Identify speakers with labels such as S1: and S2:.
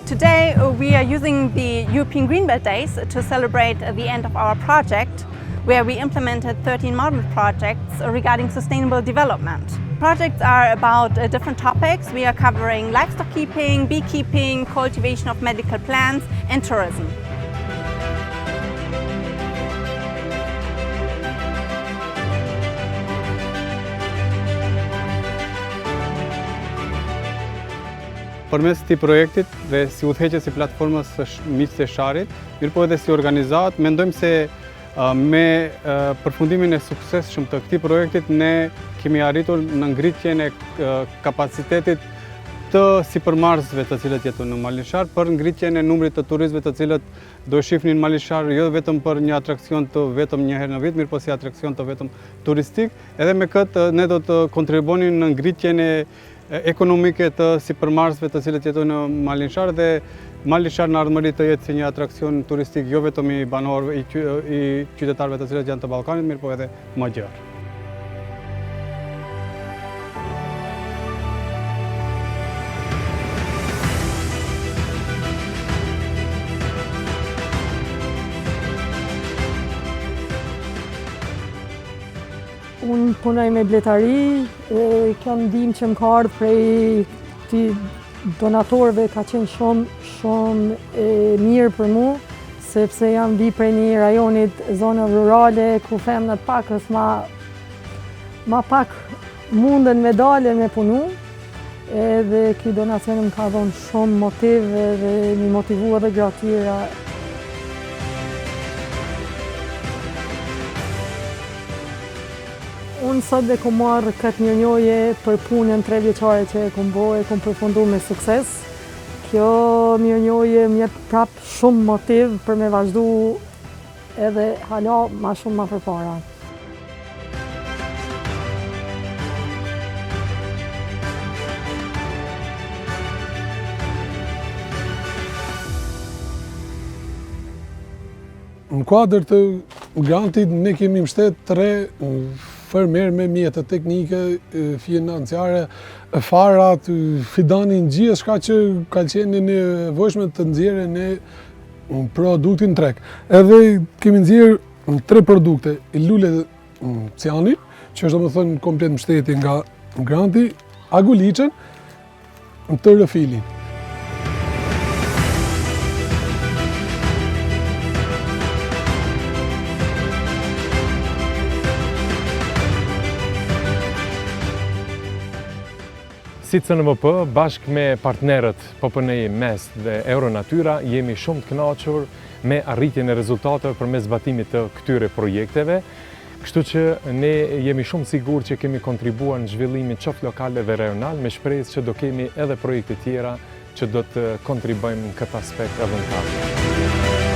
S1: Today we are using the European Greenbelt Days to celebrate the end of our project, where we implemented 13 model projects regarding sustainable development. Projects are about different topics. We are covering livestock keeping, beekeeping, cultivation of medical plants and tourism.
S2: Përmes këtij projektit dhe si udhëheqës i platformës së miqtë të Sharit, mirëpo edhe si organizat, mendojmë se me përfundimin e suksesshëm të këtij projektit ne kemi arritur në ngritjen e kapacitetit të sipërmarrësve të cilët jetojnë në Malin për ngritjen e numrit të turistëve të cilët do shihnin Malin jo vetëm për një atraksion të vetëm një herë në vit, mirëpo si atraksion të vetëm turistik. Edhe me këtë ne do të kontribuonin në ngritjen e ekonomike të sipërmarrësve të cilët jetojnë në Malin dhe Malin në ardhmëri të jetë si një atraksion turistik jo vetëm i banorëve, i qytetarëve të cilët janë të Ballkanit, mirëpo edhe më gjerë.
S3: Unë punoj me bletari, kjo ndihmë që më ka ardhur prej këtij donatorëve ka qenë shumë mirë për mua, sepse jam vi prej një rajonit zona rurale ku femnat pakës ma pak munden me dalë me punu, edhe ky donacion më ka dhënë shumë motiv dhe më motivua edhe gra tjera. Unë sot dhe kom marrë këtë mirënjohje për punën 3 vjeçare që e kom përfundu me sukses. Kjo mirënjohje më jep prap shumë motiv për me vazhdu edhe hala ma shumë ma përpara.
S4: Në kuadër të grantit ne kemi mbështet 3 fermer me mjetët teknike, financiare, farat, fidanin gjithë shka që ka qenë nevojshme të nxjerrë në produktin treg. Edhe kemi nxjerrë 3 produkte, lule ciani, që është domethënë komplet mbështetje nga granti, aguliçën, të rëfilin.
S5: Si CNVP, bashkë me partnerët PPNI MES dhe Euronatyra, jemi shumë të kënaqur me arritjen e rezultateve përmes zbatimit të këtyre projekteve, kështu që ne jemi shumë sigur që kemi kontribuar në zhvillimin qoftë lokal dhe rajonal, me shpresë që do kemi edhe projekte tjera që do të kontribuojmë në këtë aspekt edhe në